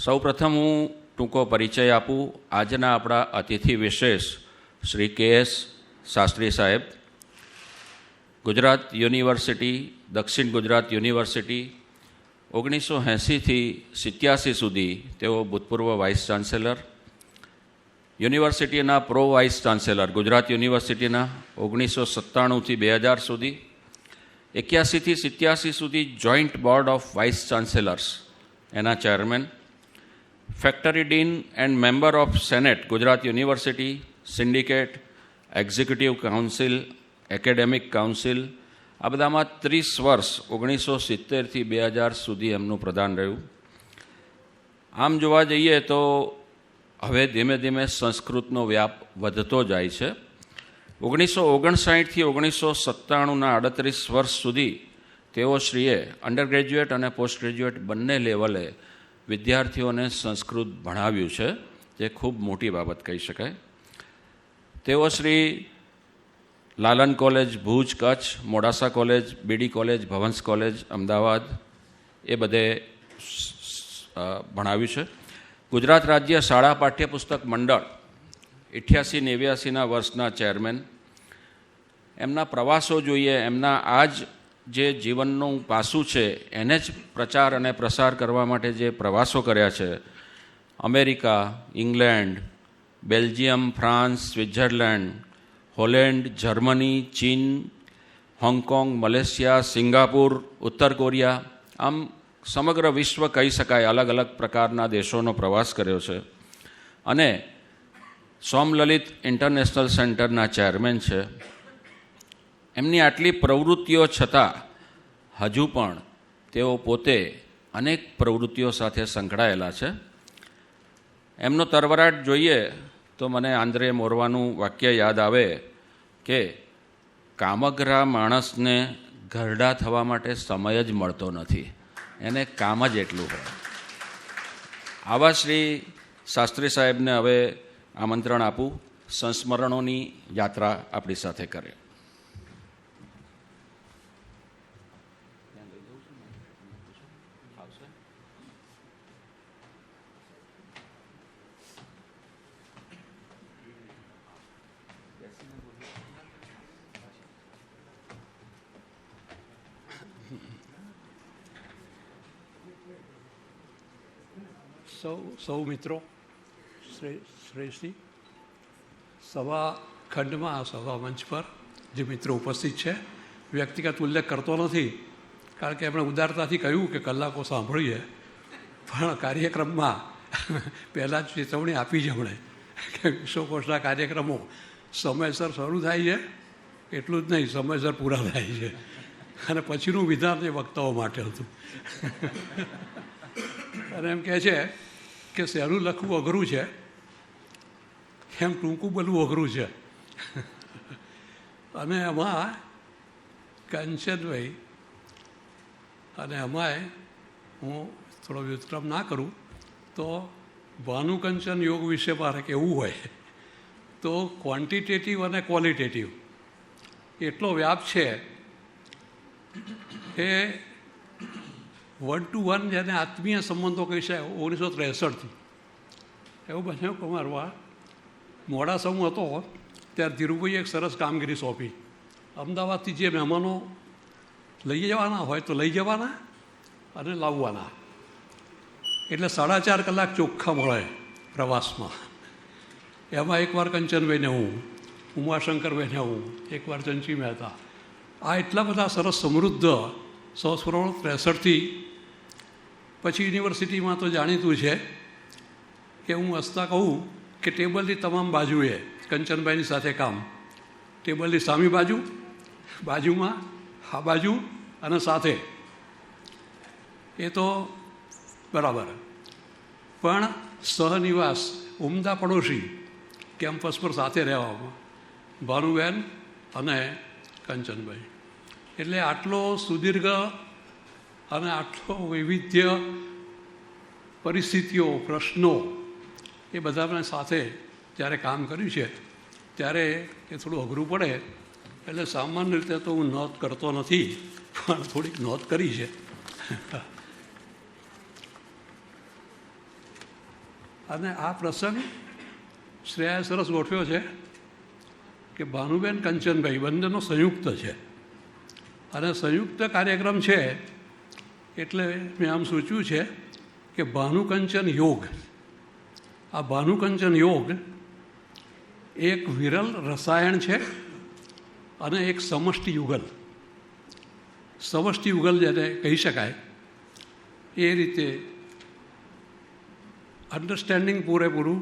સૌપ્રથમ હું ટૂંકો પરિચય આપું. આજના આપણા અતિથિ વિશેષ શ્રી KS શાસ્ત્રી સાહેબ, ગુજરાત યુનિવર્સિટી, દક્ષિણ ગુજરાત યુનિવર્સિટી 1980થી 87 સુધી તેઓ ભૂતપૂર્વ વાઇસ ચાન્સેલર, યુનિવર્સિટીના પ્રો વાઇસ ચાન્સેલર ગુજરાત યુનિવર્સિટીના 1997થી 2000 સુધી, 81થી 87 સુધી joint board of vice chancellors એના chairman, factory dean and member of senate Gujarat university, syndicate, executive council, academic council, આ બધામાં 30 વર્ષ 1970થી 2000 સુધી એમનું પ્રદાન રહ્યું. આમ જોવા જઈએ તો હવે ધીમે ધીમે સંસ્કૃતનો વ્યાપ વધતો જાય છે. 1959થી 1997ના 38 વર્ષ સુધી તેઓ શ્રીએ અંડર ગ્રેજ્યુએટ અને પોસ્ટ ગ્રેજ્યુએટ બંને લેવલે વિદ્યાર્થીઓને સંસ્કૃત ભણાવ્યું છે, જે ખૂબ મોટી બાબત કહી શકાય. તેઓ Shri Lalan college Bhuj Kutch, Modasa college, BD college, Bhavans college Ahmedabad એ બધે ભણાવ્યું છે. ગુજરાત રાજ્ય શાળા પાઠ્યપુસ્તક મંડળ 88-89ના વર્ષના ચેરમેન. એમના પ્રવાસો જોઈએ, એમના આ જ જે જીવનનું પાસું છે એને જ પ્રચાર અને પ્રસાર કરવા માટે જે પ્રવાસો કર્યા છે, America, England, Belgium, France, Switzerland, Holland, Germany, ચીન, હોંગકોંગ, મલેશિયા, સિંગાપુર, ઉત્તર કોરિયા, આમ સમગ્ર વિશ્વ કહી શકાય, અલગ અલગ પ્રકારના દેશોનો પ્રવાસ કર્યો છે. અને સોમલલિત ઇન્ટરનેશનલ સેન્ટરના ચેરમેન છે. એમની આટલી પ્રવૃત્તિઓ છતાં હજુ પણ તેઓ પોતે અનેક પ્રવૃત્તિઓ સાથે સંકળાયેલા છે. એમનો તરવરાટ જોઈએ તો મને આંદ્રે મોરવાનું વાક્ય યાદ આવે કે કામગ્રા માણસને ઘરડા થવા માટે સમય જ મળતો નથી, એને કામ જ એટલું હોય. આવા શ્રી શાસ્ત્રી સાહેબને હવે આમંત્રણ આપું, સંસ્મરણોની યાત્રા આપણી સાથે કરે. સૌ મિત્રો, શ્રેષ્ઠી સભા ખંડમાં, સભા મંચ પર જે મિત્રો ઉપસ્થિત છે, વ્યક્તિગત ઉલ્લેખ કરતો નથી કારણ કે એમણે ઉદારતાથી કહ્યું કે કલાકો સાંભળીએ, પણ કાર્યક્રમમાં પહેલાં જ ચેતવણી આપી છે એમણે કે વિશ્વકોશના કાર્યક્રમો સમયસર શરૂ થાય છે, એટલું જ નહીં સમયસર પૂરા થાય છે. અને પછીનું વિધાન એ વક્તાઓ માટે હતું. અને એમ કહે છે કે સહેલું લખવું અઘરું છે, એમ ટૂંકું બોલવું અઘરું છે. અને એમાં કંચનભાઈ અને એમાંય હું થોડો વ્યુત્ક્રમ ના કરું તો ભાનુકંચન યોગ વિશે મારે કહેવું હોય તો ક્વોન્ટિટેટિવ અને ક્વોલિટેટિવ એટલો વ્યાપ છે એ 1 to 1 જેને આત્મીય સંબંધો કહી છે 1963થી એવું બન્યું કે મારવા મોડાસા હું હતો ત્યારે ધીરુભાઈએ એક સરસ કામગીરી સોંપી. અમદાવાદથી જે મહેમાનો લઈ જવાના હોય તો લઈ જવાના અને લાવવાના, એટલે 4.5 કલાક ચોખ્ખા મળે પ્રવાસમાં. એમાં એકવાર કંચનભાઈને હું, ઉમાશંકરભાઈને હું, એકવાર ચંચી મહેતા, આ એટલા બધા સરસ સમૃદ્ધ 1963થી પછી યુનિવર્સિટીમાં તો જાણીતું છે કે હું હસતા કહું કે ટેબલની તમામ બાજુએ કંચનભાઈની સાથે કામ, ટેબલની સામી બાજુ, બાજુમાં, આ બાજુ અને સાથે, એ તો બરાબર. પણ સહનિવાસ, ઉમદા પડોશી, કેમ્પસ પર સાથે રહેવામાં ભાનુબેન અને કંચનભાઈ, એટલે આટલો સુદીર્ઘ અને આટલો વૈવિધ્ય પરિસ્થિતિઓ, પ્રશ્નો, એ બધાને સાથે જ્યારે કામ કર્યું છે ત્યારે એ થોડું અઘરું પડે. એટલે સામાન્ય રીતે તો હું નોંધ કરતો નથી, પણ થોડીક નોંધ કરી છે. અને આ પ્રસંગ શ્રેયાએ સરસ ગોઠવ્યો છે કે ભાનુબેન કંચનભાઈ બંનેનો સંયુક્ત છે અને સંયુક્ત કાર્યક્રમ છે એટલે મેં આમ સૂચ્યું છે કે ભાનુકંચન યોગ. આ ભાનુકંચન યોગ એક વિરલ રસાયણ છે અને એક સમષ્ટિ યુગલ. સમષ્ટિ યુગલ જેને કહી શકાય એ રીતે અન્ડરસ્ટેન્ડિંગ પૂરેપૂરું,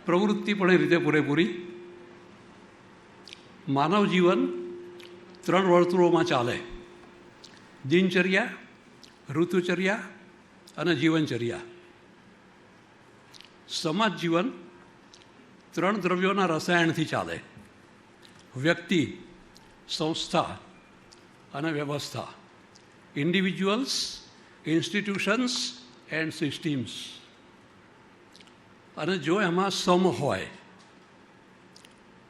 પ્રવૃત્તિ પણ એ રીતે પૂરેપૂરી. માનવ જીવન 3 વર્તુળોમાં ચાલે: દિનચર્યા, ઋતુચર્યા અને જીવનચર્યા. સમાજ જીવન 3 દ્રવ્યોના રસાયણથી ચાલે: વ્યક્તિ, સંસ્થા અને વ્યવસ્થા. Individuals, institutions and systems. અને જો એમાં સમ હોય,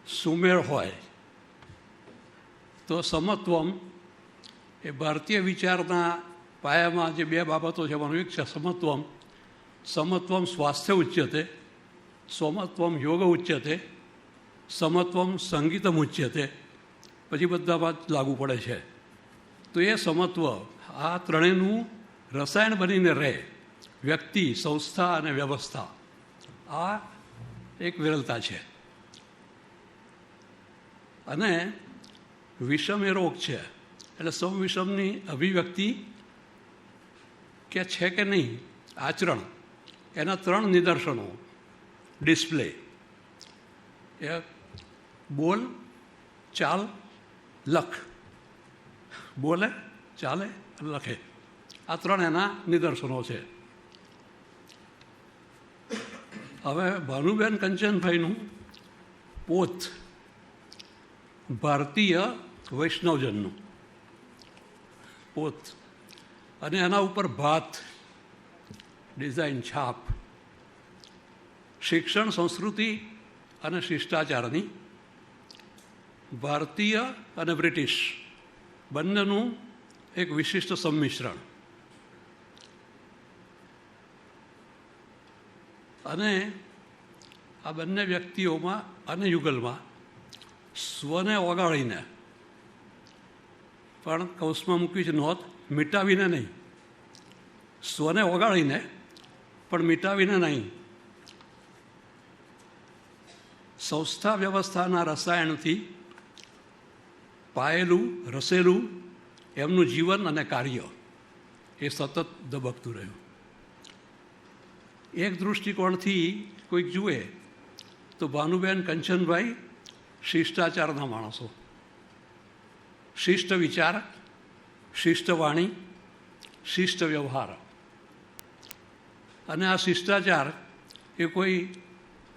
સુમેળ હોય, તો સમત્વમ એ ભારતીય વિચારના પાયામાં જે 2 બાબતો છે એમાંનું એક છે સમત્વમ. સમત્વમ સ્વાસ્થ્ય ઉચ્યતે, સમત્વમ યોગ ઉચ્યતે, સમત્વમ સંગીતમ ઉચ્યતે. પછી બધામાં લાગુ પડે છે. તો એ સમત્વ આ ત્રણેયનું રસાયણ બનીને રહે: વ્યક્તિ, સંસ્થા અને વ્યવસ્થા. આ એક વિરલતા છે. અને વિષમ એ રોગ છે, એટલે સમવિષમની અભિવ્યક્તિ કે છે કે નહીં આચરણ, એના 3 નિદર્શનો ડિસ્પ્લે: એ બોલ, ચાલ, લખ. બોલે, ચાલે, લખે. આ 3 એના નિદર્શનો છે. હવે ભાનુબેન કંચનભાઈનું પોત ભારતીય વૈષ્ણવજનનું પોત અને એના ઉપર ભાત ડિઝાઇન, છાપ. શિક્ષણ, સંસ્કૃતિ અને શિષ્ટાચારની, ભારતીય અને બ્રિટિશ બંનેનું એક વિશિષ્ટ સંમિશ્રણ. અને આ બંને વ્યક્તિઓમાં અને યુગલમાં સ્વને ઓગાળીને, પણ કૌંસમાં મૂકી છે નોંધ, મિટાવીને નહીં, સ્વને ઓગાળીને પણ મિટાવીને નહીં, સંસ્થા વ્યવસ્થાના રસાયણથી પાયેલું, રસેલું એમનું જીવન અને કાર્ય એ સતત ધબકતું રહ્યું. એક દૃષ્ટિકોણથી કોઈક જુએ તો ભાનુબેન કંચનભાઈ શિષ્ટાચારના માણસો. શિષ્ટ વિચાર, શિષ્ટ વાણી, શિષ્ટ વ્યવહાર. અને આ શિષ્ટાચાર એ કોઈ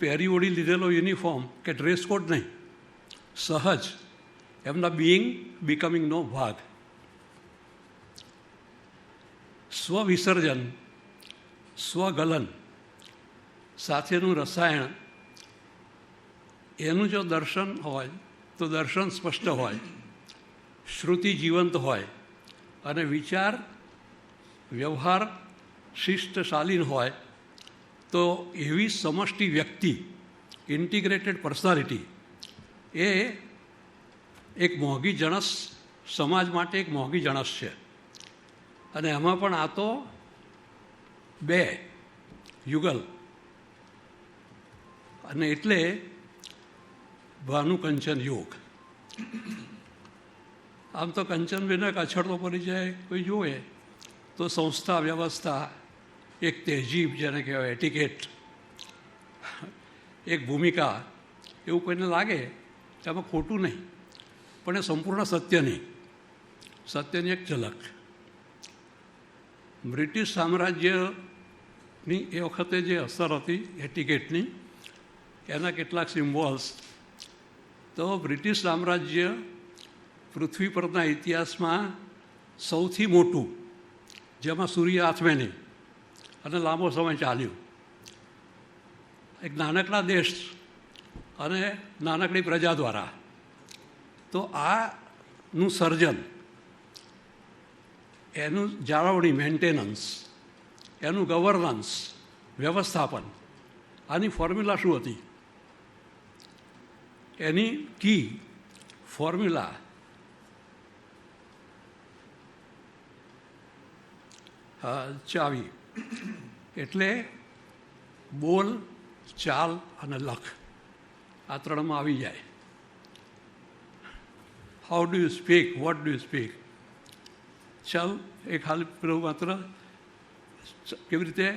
પહેરી ઓઢી લીધેલો યુનિફોર્મ કે ડ્રેસ કોડ નહીં, સહજ એમના બિકમિંગનો ભાગ. સ્વવિસર્જન, સ્વગલન સાથેનું રસાયણ, એનું જો દર્શન હોય તો દર્શન સ્પષ્ટ હોય, શ્રુતિ જીવંત હોય અને વિચાર, વ્યવહાર શિષ્ટશાલીન હોય, તો એવી સમષ્ટિ વ્યક્તિ, ઇન્ટિગ્રેટેડ પર્સનાલિટી, એ એક મોંઘી જણસ, સમાજ માટે એક મોંઘી જણસ છે. અને એમાં પણ આ તો 2 યુગલ. અને એટલે ભાનુકંચન યોગ. આમ તો કંચનબેન એક અછડતો પરિચય કોઈ જોવે તો સંસ્થા, વ્યવસ્થા, એક તહેજીબ જેને કહેવાય, એટિકેટ, એક ભૂમિકા, એવું કોઈને લાગે એમાં ખોટું નહીં, પણ એ સંપૂર્ણ સત્ય નહીં. સત્યની એક ઝલક. બ્રિટિશ સામ્રાજ્યની એ વખતે જે અસર હતી એટિકેટની, એના કેટલાક સિમ્બોલ્સ. તો બ્રિટિશ સામ્રાજ્ય પૃથ્વી પરના ઇતિહાસમાં સૌથી મોટું, જેમાં સૂર્ય આથમે નહીં અને લાંબો સમય ચાલ્યું, એક નાનકડા દેશ અને નાનકડી પ્રજા દ્વારા. તો આનું સર્જન, એનું જાળવણી, મેન્ટેનન્સ, એનું ગવર્નન્સ, વ્યવસ્થાપન, આની ફોર્મ્યુલા શું હતી? એની કી ફોર્મ્યુલા ચાવી એટલે બોલ, ચાલ અને લખ, આ ત્રણમાં આવી જાય. How do you speak, what do you speak. ચાલ એ ખાલી પેલું માત્ર કેવી રીતે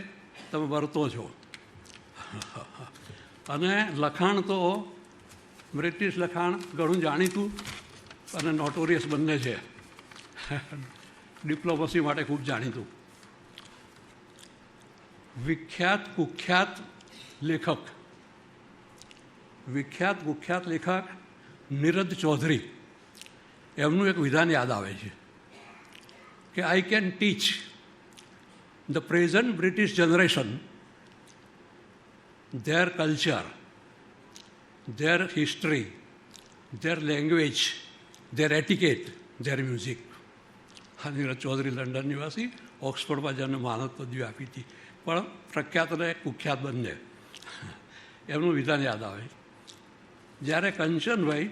તમે વર્તો છો. અને લખાણ તો બ્રિટિશ લખાણ ઘણું જાણીતું અને નોટોરિયસ બંને છે, ડિપ્લોમસી માટે ખૂબ જાણીતું. વિખ્યાત કુખ્યાત લેખક નીરદ ચૌધરી, એમનું એક વિધાન યાદ આવે છે કે I can teach the present British generation their culture, their history, their language, their etiquette, their music. Neeraj Chaudhary London નિવાસી, ઓક્સફોર્ડમાં જેમને માનદ પદવી આપી હતી, પણ પ્રખ્યાત અને કુખ્યાત બંને. એમનું વિધાન યાદ આવે. જ્યારે કંચનભાઈ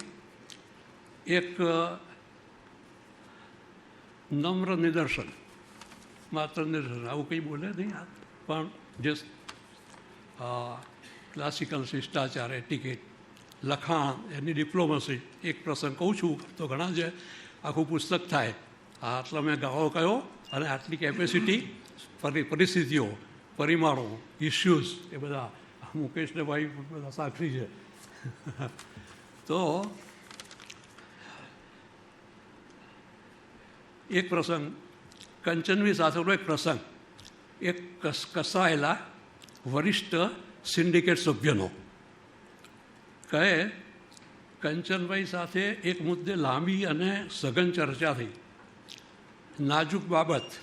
એક નમ્ર નિદર્શન, માત્ર નિદર્શન, આવું કંઈ બોલે નહીં, પણ જે ક્લાસિકલ શિષ્ટાચાર, એટિકેટ, લખાણ, એની ડિપ્લોમસી, એક પ્રસંગ કહું છું તો ઘણા છે, આખું પુસ્તક થાય. આટલા મેં ગાળો કયો અને આટલી કેપેસિટી, પરિસ્થિતિઓ, પરિમાણો, ઇસ્યુઝ, એ બધા મુકેશને ભાઈ બધા સાક્ષી છે. તો એક પ્રસંગ, કંચનવી સાથેનો એક પ્રસંગ, એક કસાયેલા વરિષ્ઠ સિન્ડિકેટ સભ્યનો કહે, કંચનભાઈ સાથે એક મુદ્દે લાંબી અને સઘન ચર્ચા થઈ. નાજુક બાબત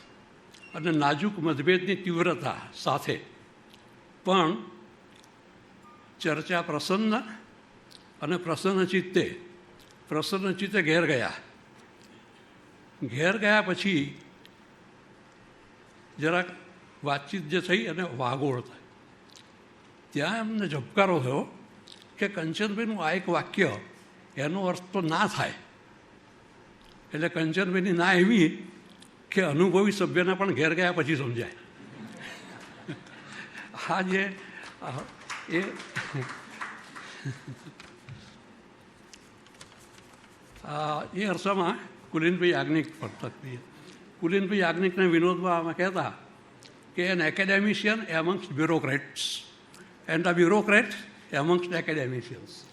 અને નાજુક મતભેદની તીવ્રતા સાથે પણ ચર્ચા પ્રસન્ન અને પ્રસન્ન ચિત્તે ઘેર ગયા. ઘેર ગયા પછી જરાક વાતચીત જે થઈ અને વાગોળ થાય, ત્યાં એમને ઝબકારો થયો કે કંચનભાઈનું આ એક વાક્ય, એનો અર્થ તો ના થાય. એટલે કંચનભાઈની ના એવી કે અનુભવી સભ્યને પણ ઘેર ગયા પછી સમજાય. આ જે એ અરસામાં કુલીનભાઈ યાજ્ઞિક પડતા. કુલીનભાઈ યાજ્ઞિકને વિનોદમાં આમાં કહેતા કે an academician amongst bureaucrats and a bureaucrat amongst academicians.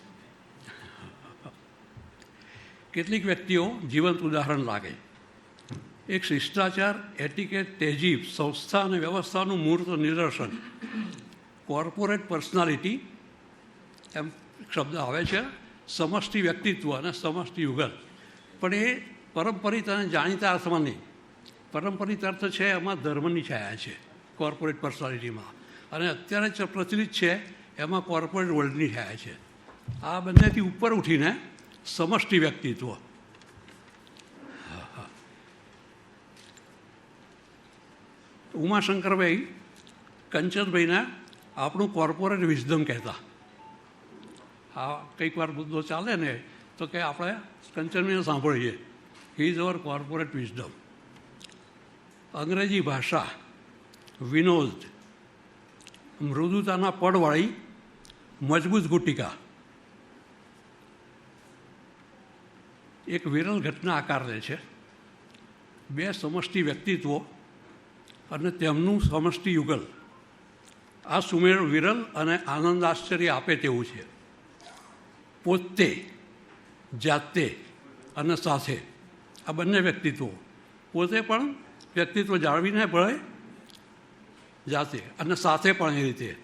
કેટલીક વ્યક્તિઓ જીવંત ઉદાહરણ લાગે. એક શિષ્ટાચાર, એટિકેટ, તહેજીબ, સંસ્થા અને વ્યવસ્થાનું મૂર્ત નિદર્શન. કોર્પોરેટ પર્સનાલિટી એમ શબ્દ આવે છે, સમષ્ટિ વ્યક્તિત્વ અને સમષ્ટિ યુગલ. પણ એ પરંપરિત અને જાણીતા અર્થમાં નહીં. પરંપરિત અર્થ છે એમાં ધર્મની છાયા છે કોર્પોરેટ પર્સનાલિટીમાં, અને અત્યારે પ્રચલિત છે એમાં કોર્પોરેટ વર્લ્ડની છાયા છે. આ બંનેથી ઉપર ઉઠીને સમષ્ટિ વ્યક્તિત્વ. ઉમાશંકરભાઈ કંચનભાઈને આપણું કોર્પોરેટ વિઝડમ કહેતા. આ કંઈક વાર મુદ્દો ચાલે ને તો કે આપણે કંચનભાઈને સાંભળીએ, he is our corporate wisdom. અંગ્રેજી ભાષા, વિનોદ, મૃદુતાના પડવાળી મજબૂત ગુટિકા. એક વિરલ ઘટના આકાર લે છે. બે સમષ્ટિ વ્યક્તિત્વો અને તેમનું સમષ્ટિ યુગલ. આ સુમેળ વિરલ અને આનંદ આશ્ચર્ય આપે તેવું છે. પોતે, જાતે અને સાથે, આ બંને વ્યક્તિત્વો. પોતે પણ વ્યક્તિત્વ જાળવીને ભળે, જાતે અને સાથે પણ એ રીતે.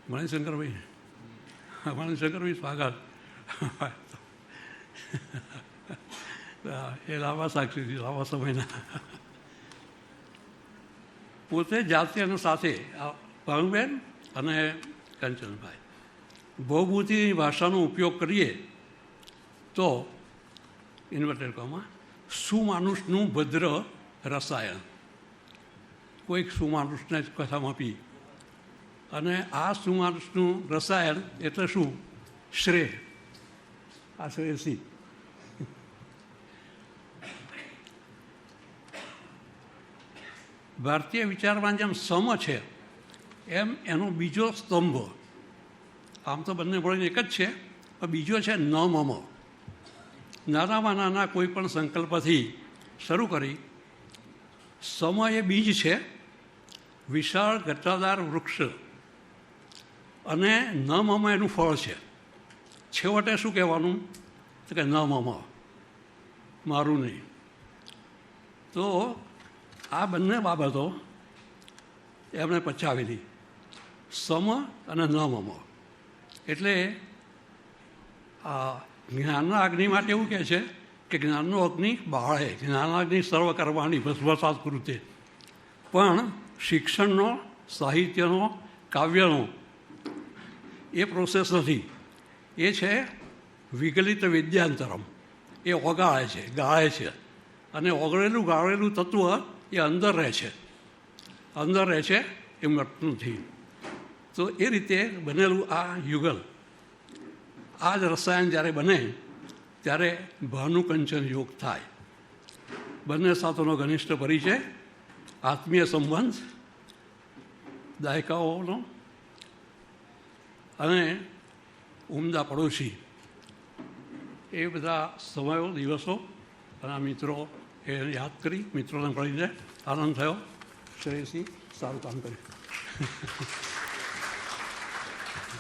મણિશંકરભાઈ સ્વાગત. એ લાંબા સાક્ષી, લાંબા સમયના. પોતે, જાતે અને સાથે, ભાનુબેન અને કંચનભાઈ. બહુભૂતિની ભાષાનો ઉપયોગ કરીએ તો ઇન્વર્ટેડ કોમાં સુમાનુષનું ભદ્ર રસાયણ. કોઈક સુમાનુષને કથામાં પી. અને આ સુમાનુષનું રસાયણ એટલે શું? શ્રેય. આ શ્રેયસી. ભારતીય વિચારમાં જેમ સમ છે એમ એનો બીજો સ્તંભ, આમ તો બંને મળીને એક જ છે, પણ બીજો છે ન મમ. નાનામાં નાના કોઈ પણ સંકલ્પથી શરૂ કરી સમ એ બીજ છે, વિશાળ ઘટાદાર વૃક્ષ, અને ન મમ એનું ફળ છે. છેવટે શું કહેવાનું? તો કે ન મમ, મારું નહીં. તો આ બંને બાબતો એમણે પચાવેલી, સમ અને ન મમ. એટલે આ જ્ઞાનના અગ્નિ માટે એવું કહે છે કે જ્ઞાનનો અગ્નિ બાળે, જ્ઞાનાગ્નિ સર્વ કરવાની ભસ્મસાત કૃતે. પણ શિક્ષણનો, સાહિત્યનો, કાવ્યનો એ પ્રોસેસ નથી. એ છે વિગલિત વિદ્યાંતરમ. એ ઓગાળે છે, ગાળે છે, અને ઓગળેલું ગાળેલું તત્વ એ અંદર રહે છે. અંદર રહે છે, એ મળતું નથી. તો એ રીતે બનેલું આ યુગલ, આ જ રસાયણ જ્યારે બને ત્યારે ભાનુકંચન યોગ થાય. બંને સાથેનો ઘનિષ્ઠ પરિચય, આત્મીય સંબંધ, દાયકાઓનો, અને ઉમદા પડોશી, એ બધા સમયો, દિવસો અને આ મિત્રો એ યાદ કરી, મિત્રોને મળીને આનંદ થયો. શ્રેયસી સારું કામ કર્યું.